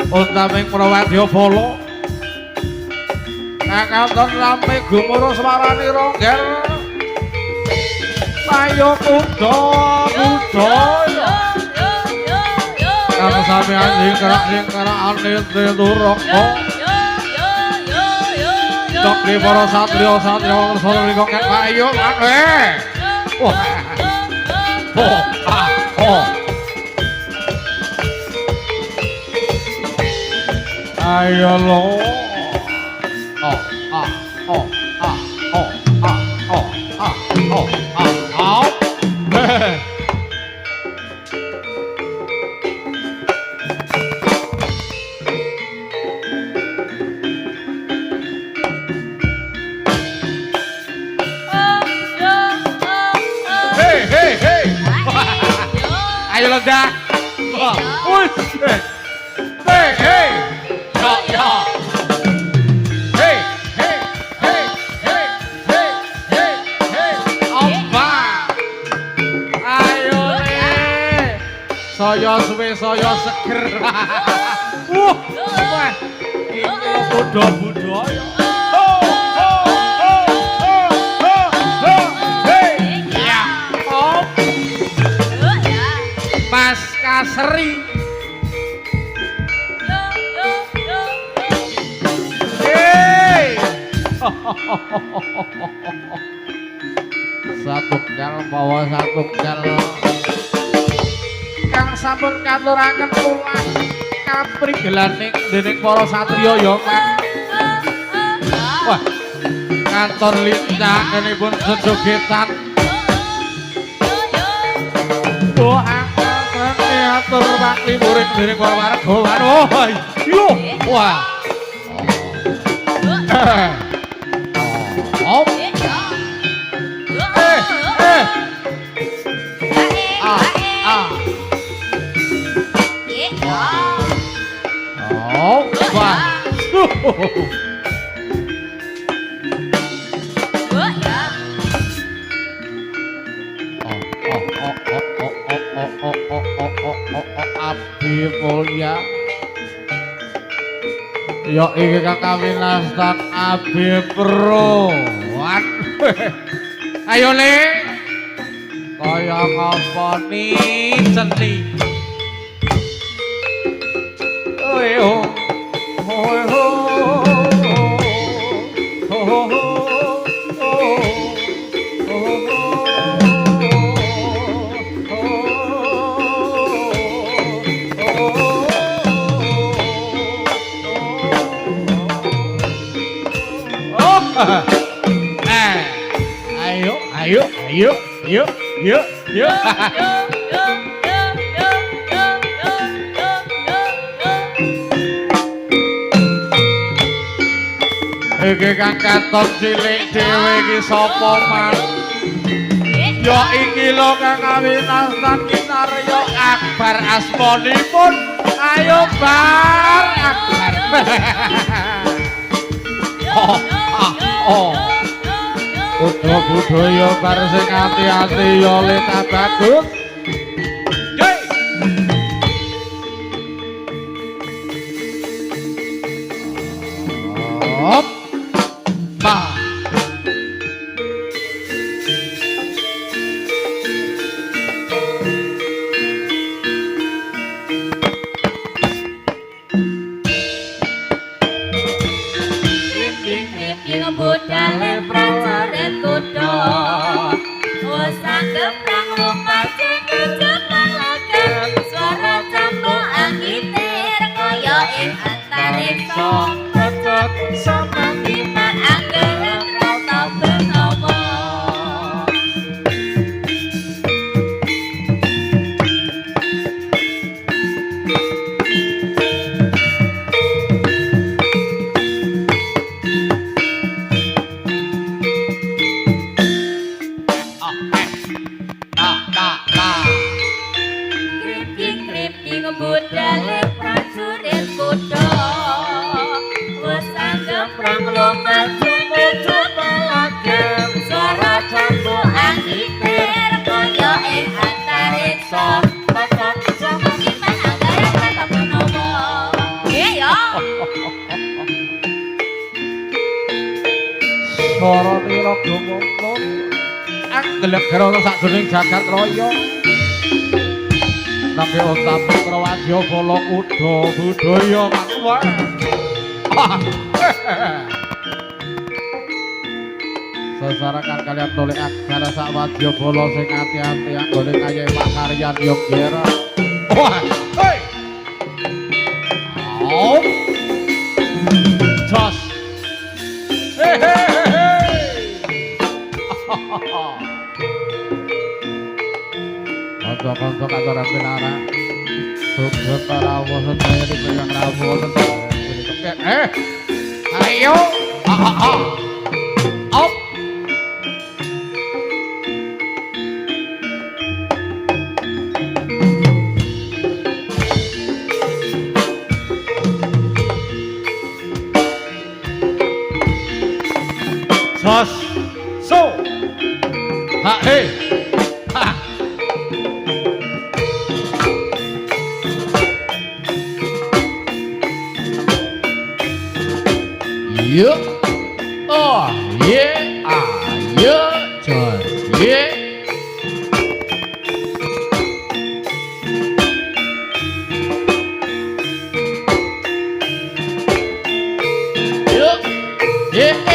untaming prawadya bala kakaton rame gumuruh swarani rongger ayo kuda kang sampeyan sing kerak ane turoko Dokri para satrio ngersana nika kek ayo ayo lo ayo lendah hey ya saya suwe saya seger wah iki budaya Mas Kaseri satunggal bawa satunggal kang sampun katuraken kula kaprigelaning dening para satriya ya Kang. Wah, kantor lincah kenipun sejogetan. Atur bakti murid dening para warga. Waduh, yo, wah. Abdi mulya ya iki kakawinastan Abdi Pro ayo le kaya ngapa ni seni oh ayo iki kang katon cilik dhewe iki sapa man ya iki lho kang kawinastan Kinarya Akbar asmanipun ayo bar Akbar budaya bar sing ati-ati ya le bagus negara tira gumungkul anggelegara sakjroning jagat raya nangge otamu krawadya bala kuda budaya manwa sesarakan kalian toleh agar sakwadya bala sing ati-ati anggone kaya pakaryan yogyara wah hei oh jos Konco-konco kantoran pinara Sugeng Rawo sedaya dipegang Rawo sedaya ayo op Sos so ha he ha yo oh yeah yo just yeah yo yeah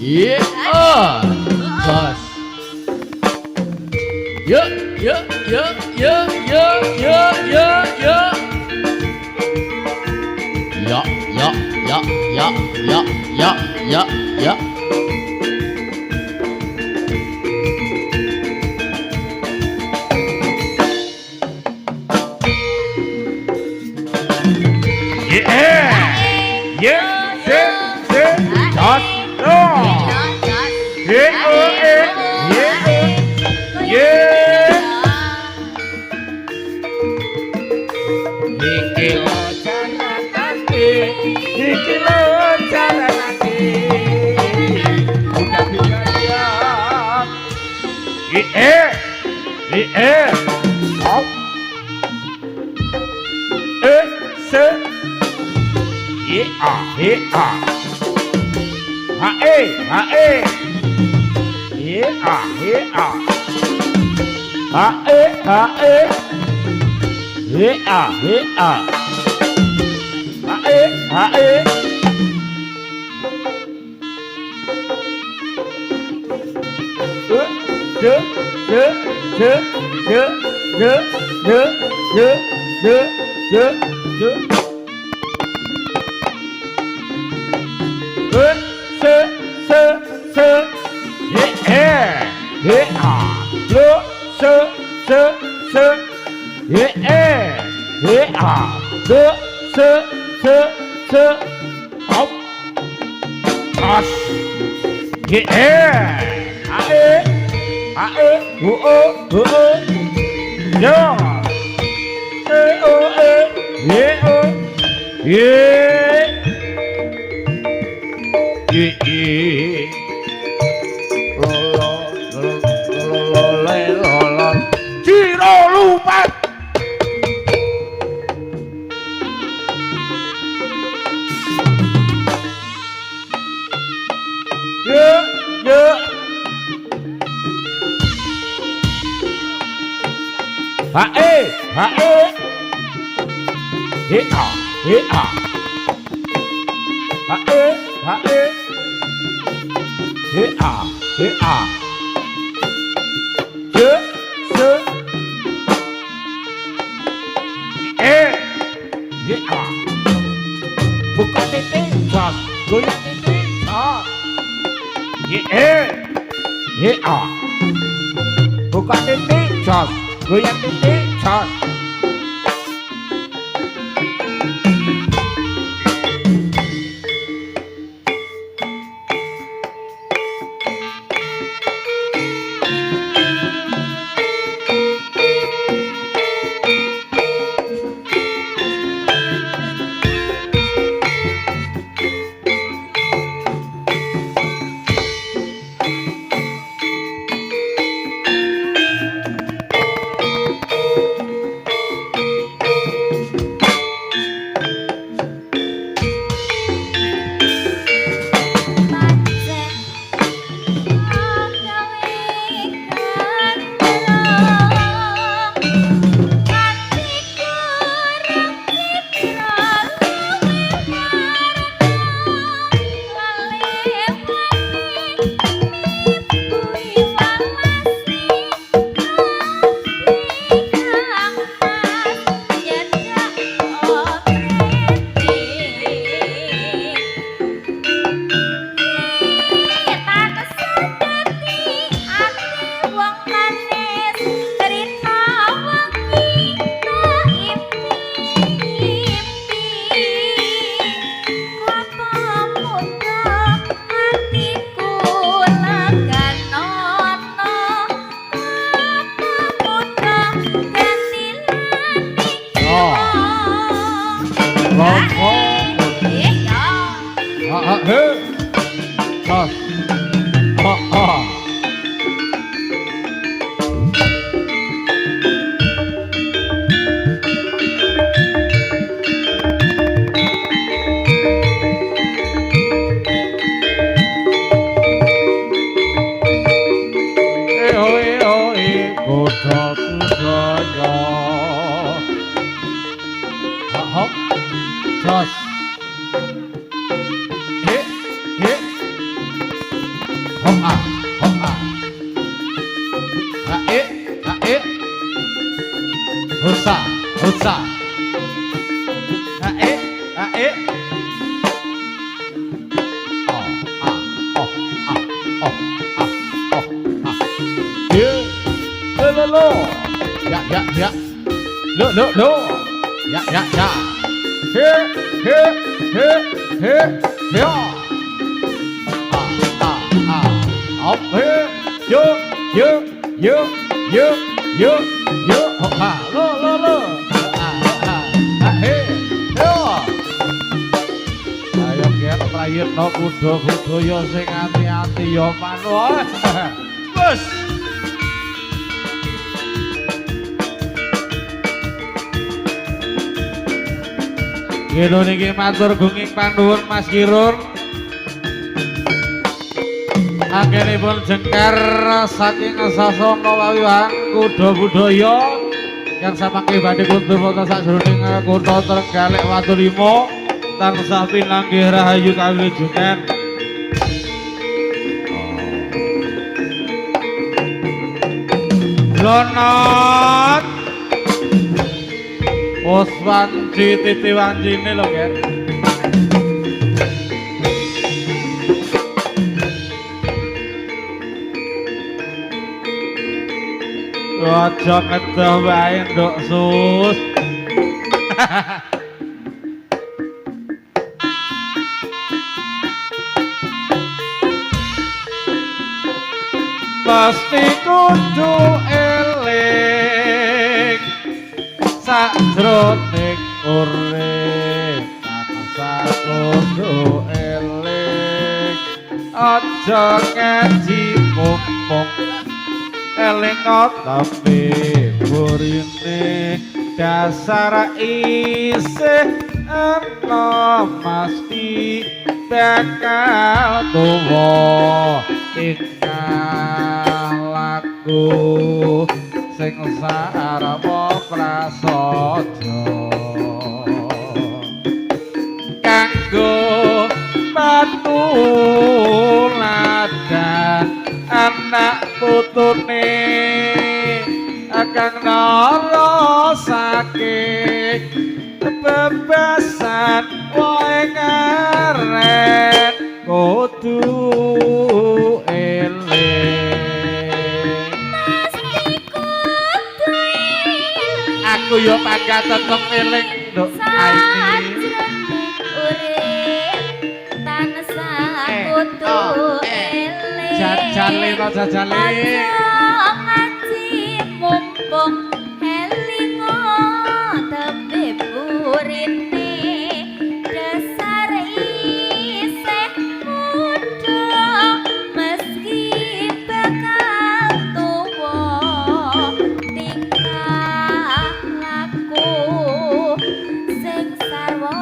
yeah, bos. Ya, ya, ya, ya, ya, ya, ya, ya. Ya, ya, ya, ya, ya, ya, ya, ya. Yeah, yeah, just no. Iki lo jalanake udah biaya op se ha buka titik jos goyang titik jos kuda-kuda sing ati-ati ya manut. Wes. Kira niki matur gunging panuwun Mas Kirun. Anggenipun jengker saking sasana wawiwahan kuda budaya yang samangke badhe kuntur wonten sajroning kutha Trenggalek Watulima tansah pinanggih rahayu kawilujengan. Lonot Oswanci titi wancine lho, Ger. Aja ngedah wae nduk sus. Pasti kudu eling sajroning urip, tansah kudu eling aja ngaji mumpung eling tapi burine dasar isih ana mesti bakal tuwa tingkah laku sing sarwa prasaja kanggo patuladan anak putune kang narasake bebasan wae ngaret kudu eling. aku yo pangkat tetep eling nduk Aini. Jajale to jajale. Mumpung helingo tembe burine dasar isih muda meski bakal tuwa tingkah laku sing sarwa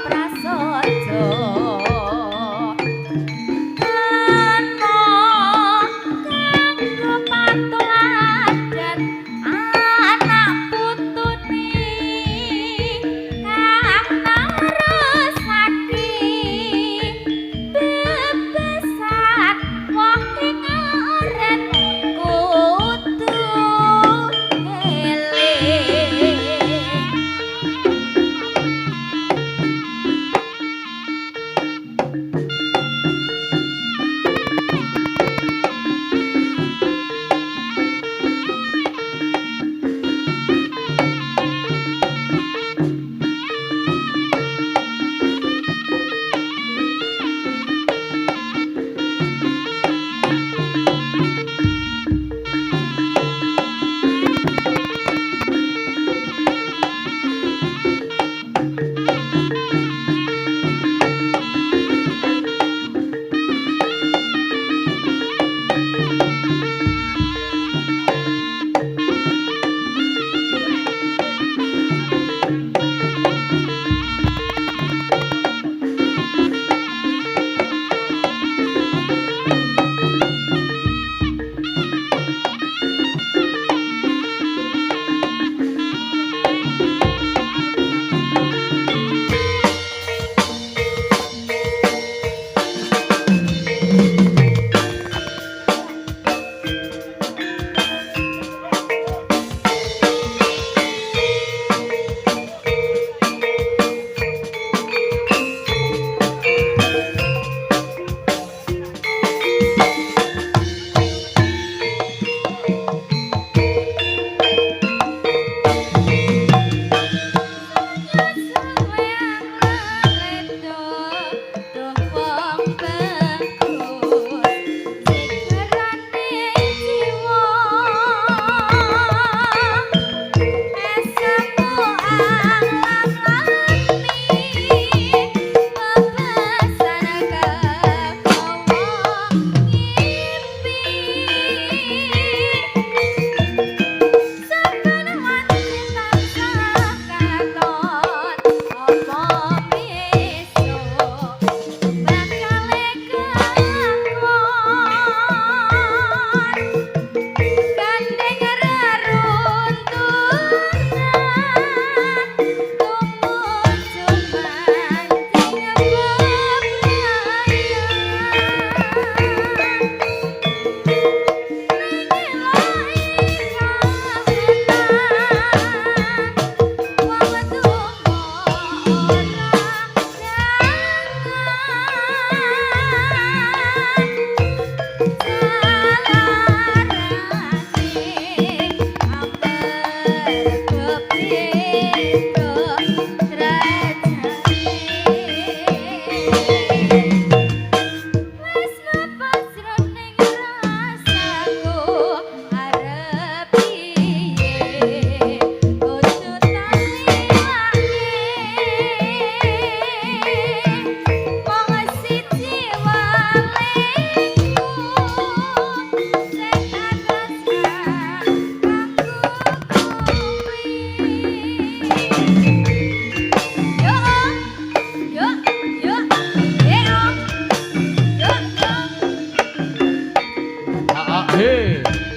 prasaja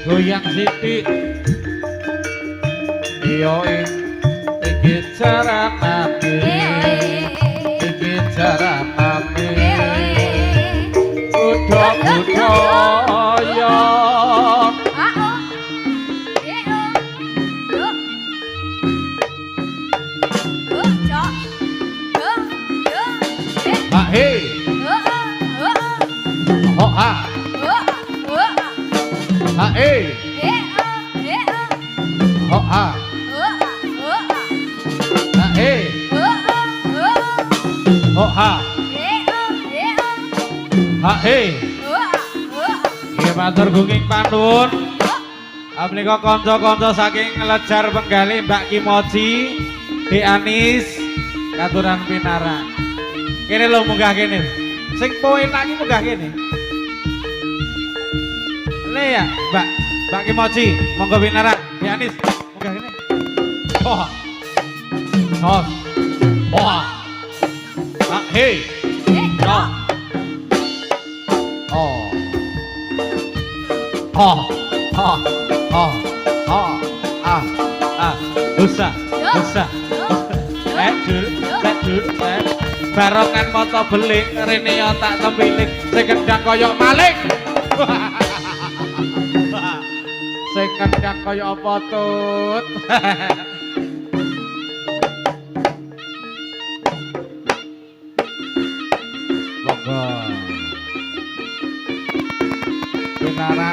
goyang sithik iya iki jarakake iki jarakake budaya Hei, oh ha, hei, oh ha, ha. Ha he. Nggih matur gunging panuwun. Menika kanca-kanca saking Lejar Penggali Mbak Kimoji, Dek Anis, katuran pinarak. Kene lho munggah kene. Sing enak iki munggah kene. Le ya, Mbak Kimoji, monggo pinarak. Dek Anis, munggah kene. Oh. Nos. Oh. Ah, hey. No. Oh. Oh. Oh. Oh, oh, usah. Dul, barongan mata beling, rene ya tak tempiling, sing kendang koyok maling. Sing kendang koyok apa tut? Monggo. Binara.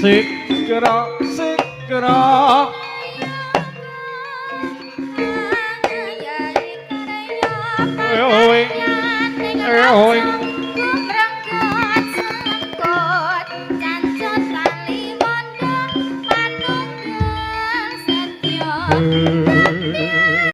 Segera oi